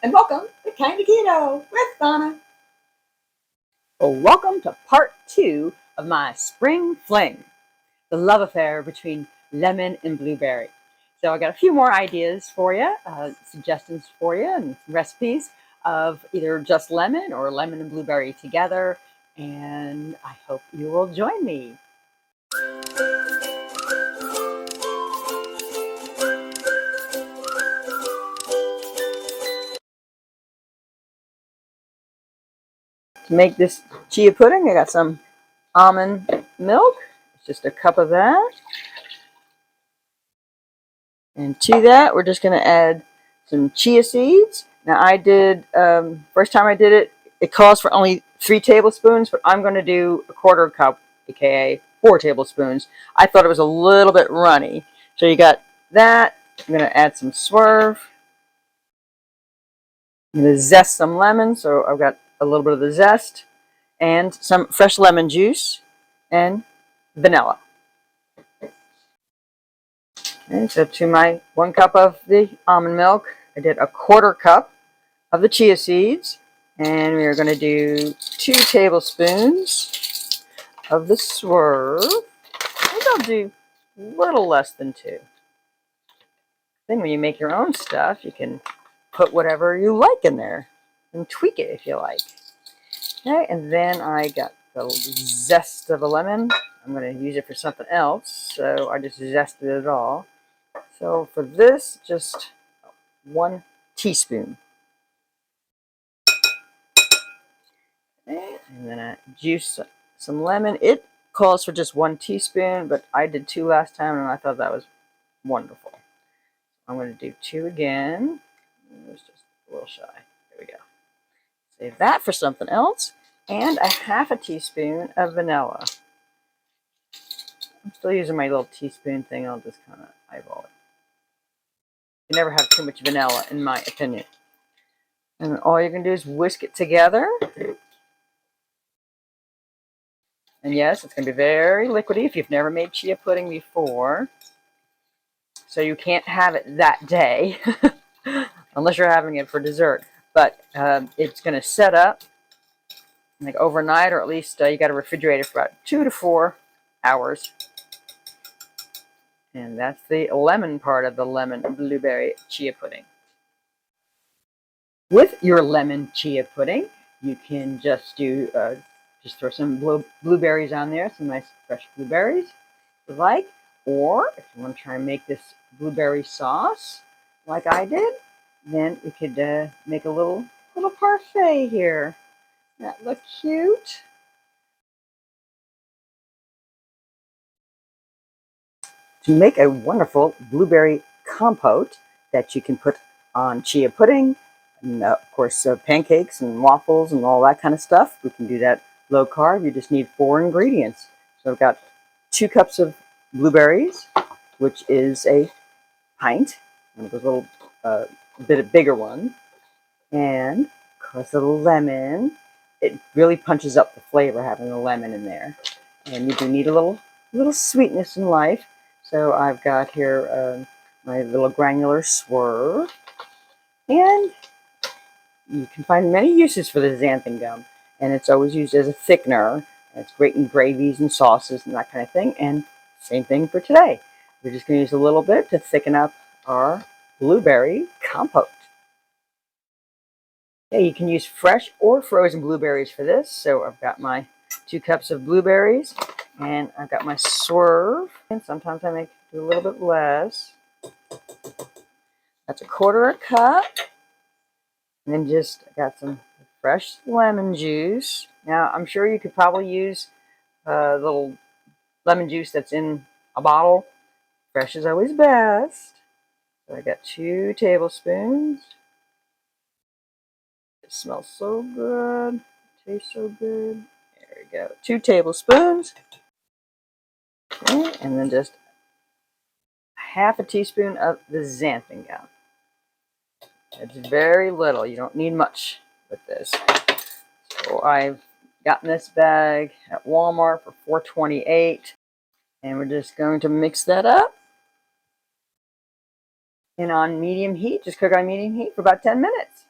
and welcome to Kinda Keto with Donna. Well, welcome to part 2 of my spring fling, the love affair between lemon and blueberry. So I got a few more ideas for you, suggestions for you, and recipes of either just lemon or lemon and blueberry together, and I hope you will join me. To make this chia pudding, I got some almond milk, just a cup of that. And to that, we're just going to add some chia seeds. Now, I did, first time I did it, it calls for only 3 tablespoons, but I'm going to do a quarter cup, aka 4 tablespoons. I thought it was a little bit runny. So you got that. I'm going to add some swerve. I'm going to zest some lemon, so I've got a little bit of the zest, and some fresh lemon juice, and vanilla. Okay, so to my 1 cup of the almond milk, I did a quarter cup of the chia seeds, and we are going to do 2 tablespoons of the swerve. I think I'll do a little less than 2. Then when you make your own stuff, you can put whatever you like in there and tweak it if you like. Okay, and then I got the zest of a lemon. I'm going to use it for something else, so I just zested it all. So for this, just 1 teaspoon. Okay, and then I juice some lemon. It calls for just 1 teaspoon, but I did 2 last time, and I thought that was wonderful. I'm going to do 2 again. It was just a little shy. There we go. Save that for something else. And a half a teaspoon of vanilla. I'm still using my little teaspoon thing. I'll just kind of eyeball it. You never have too much vanilla, in my opinion. And all you're going to do is whisk it together. And yes, it's going to be very liquidy if you've never made chia pudding before. So you can't have it that day, unless you're having it for dessert. But it's going to set up like overnight, or at least you got to refrigerate it for about 2 to 4 hours. And that's the lemon part of the lemon blueberry chia pudding. With your lemon chia pudding, you can just do just throw some blueberries on there, some nice fresh blueberries, if you like. Or if you want to try and make this blueberry sauce, like I did, then we could make a little parfait here. That look cute. To make a wonderful blueberry compote that you can put on chia pudding, and of course pancakes and waffles and all that kind of stuff. We can do that low carb. You just need 4 ingredients. So I've got 2 cups of blueberries, which is a pint, one of those little bit bigger one, and of course a lemon. It really punches up the flavor having the lemon in there, and you do need a little sweetness in life. So I've got here my little granular swerve, and you can find many uses for the xanthan gum, and it's always used as a thickener. And it's great in gravies and sauces and that kind of thing. And same thing for today. We're just going to use a little bit to thicken up our blueberry compote. Okay, you can use fresh or frozen blueberries for this. So I've got my 2 cups of blueberries, and I've got my swerve. And sometimes I do a little bit less. That's a quarter cup. And then just got some fresh lemon juice. Now, I'm sure you could probably use a little lemon juice that's in a bottle. Fresh is always best. So I got 2 tablespoons. It smells so good. It tastes so good. There we go. 2 tablespoons. Okay, and then just half a teaspoon of the xanthan gum. It's very little. You don't need much with this. So I've gotten this bag at Walmart for $4.28. And we're just going to mix that up. And on medium heat, just cook on medium heat for about 10 minutes.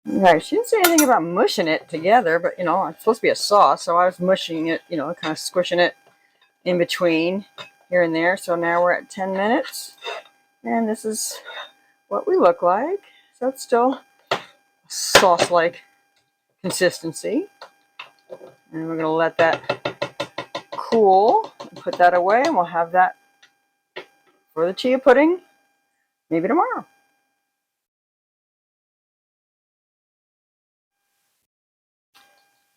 Right, she didn't say anything about mushing it together, but you know, it's supposed to be a sauce, so I was mushing it, you know, kind of squishing it in between here and there. So now we're at 10 minutes, and this is what we look like. So it's still sauce-like consistency. And we're going to let that cool and put that away, and we'll have that for the chia pudding maybe tomorrow.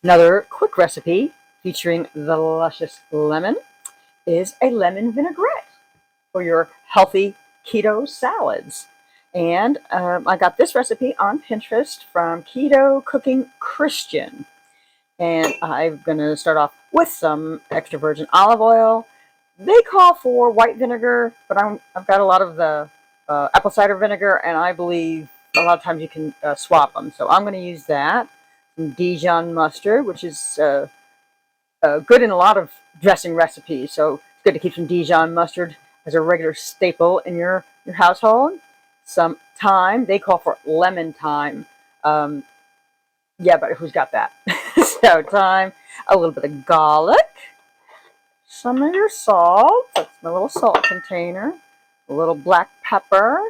Another quick recipe featuring the luscious lemon is a lemon vinaigrette for your healthy keto salads. And I got this recipe on Pinterest from Keto Cooking Christian. And I'm going to start off with some extra virgin olive oil. They call for white vinegar, but I've got a lot of the apple cider vinegar, and I believe a lot of times you can swap them. So I'm going to use that. Some Dijon mustard, which is good in a lot of dressing recipes. So it's good to keep some Dijon mustard as a regular staple in your household. Some thyme. They call for lemon thyme. Yeah, but who's got that? So thyme, a little bit of garlic, some of your salt. That's my little salt container. A little black pepper.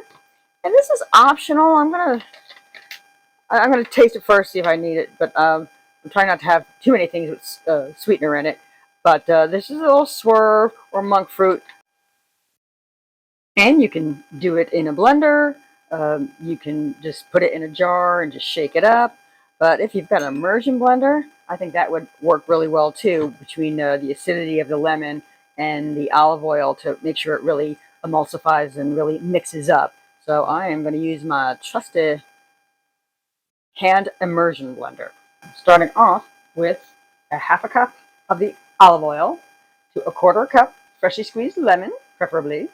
And this is optional. I'm gonna taste it first, see if I need it. But I'm trying not to have too many things with sweetener in it. But this is a little swerve or monk fruit. And you can do it in a blender. You can just put it in a jar and just shake it up. But if you've got an immersion blender, I think that would work really well too, between the acidity of the lemon and the olive oil to make sure it really emulsifies and really mixes up. So I am going to use my trusty hand immersion blender. Starting off with a half a cup of the olive oil to a quarter cup freshly squeezed lemon, preferably.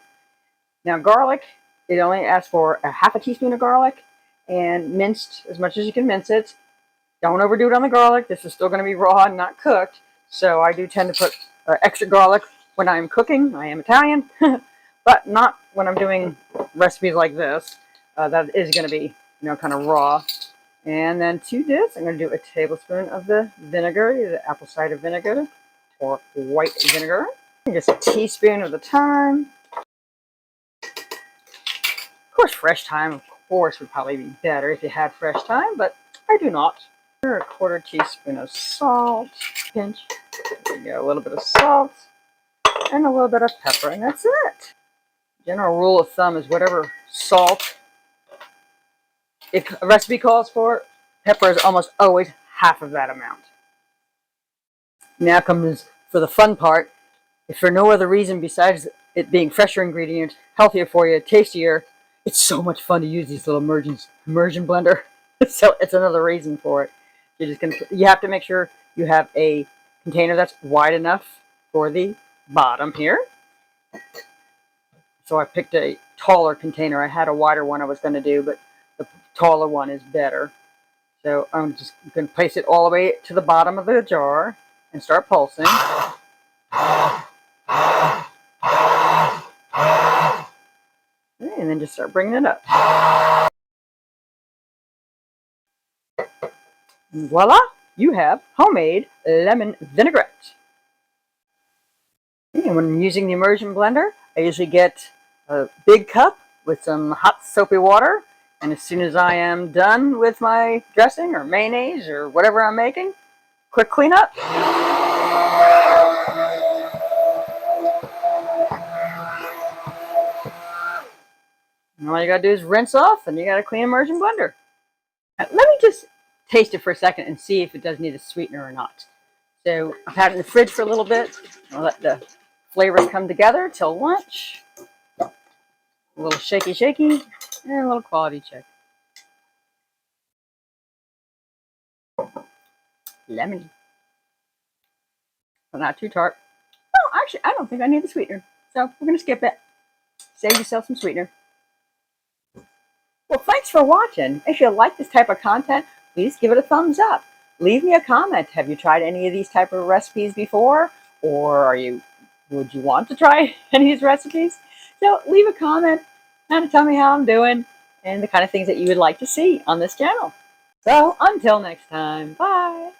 Now garlic, it only asks for a half a teaspoon of garlic and minced as much as you can mince it. Don't overdo it on the garlic. This is still going to be raw and not cooked. So I do tend to put extra garlic when I'm cooking. I am Italian, but not when I'm doing recipes like this. That is going to be, kind of raw. And then to this, I'm going to do a tablespoon of the vinegar, the apple cider vinegar or white vinegar. And just a teaspoon of the thyme. Of course, fresh thyme, of course, would probably be better if you had fresh thyme, but I do not. A quarter teaspoon of salt, pinch, there you go, a little bit of salt, and a little bit of pepper, and that's it. General rule of thumb is whatever salt if a recipe calls for, pepper is almost always half of that amount. Now comes for the fun part. If for no other reason besides it being fresher ingredients, healthier for you, tastier, it's so much fun to use these little immersion blender. So it's another reason for it. You have to make sure you have a container that's wide enough for the bottom here. So I picked a taller container. I had a wider one I was going to do, but the taller one is better. So I'm just going to place it all the way to the bottom of the jar and start pulsing. And then just start bringing it up. And voila, you have homemade lemon vinaigrette. And when I'm using the immersion blender, I usually get a big cup with some hot soapy water. And as soon as I am done with my dressing or mayonnaise or whatever I'm making, quick cleanup. And all you gotta do is rinse off, and you got a clean immersion blender. Now, let me just taste it for a second and see if it does need a sweetener or not. So I've had it in the fridge for a little bit. I'll let the flavors come together till lunch. A little shaky, and a little quality check. Lemony, but not too tart. Oh, actually, I don't think I need the sweetener, so we're gonna skip it. Save yourself some sweetener. Well, thanks for watching. If you like this type of content, please give it a thumbs up. Leave me a comment. Have you tried any of these type of recipes before? Or would you want to try any of these recipes? So leave a comment and tell me how I'm doing and the kind of things that you would like to see on this channel. So until next time, bye.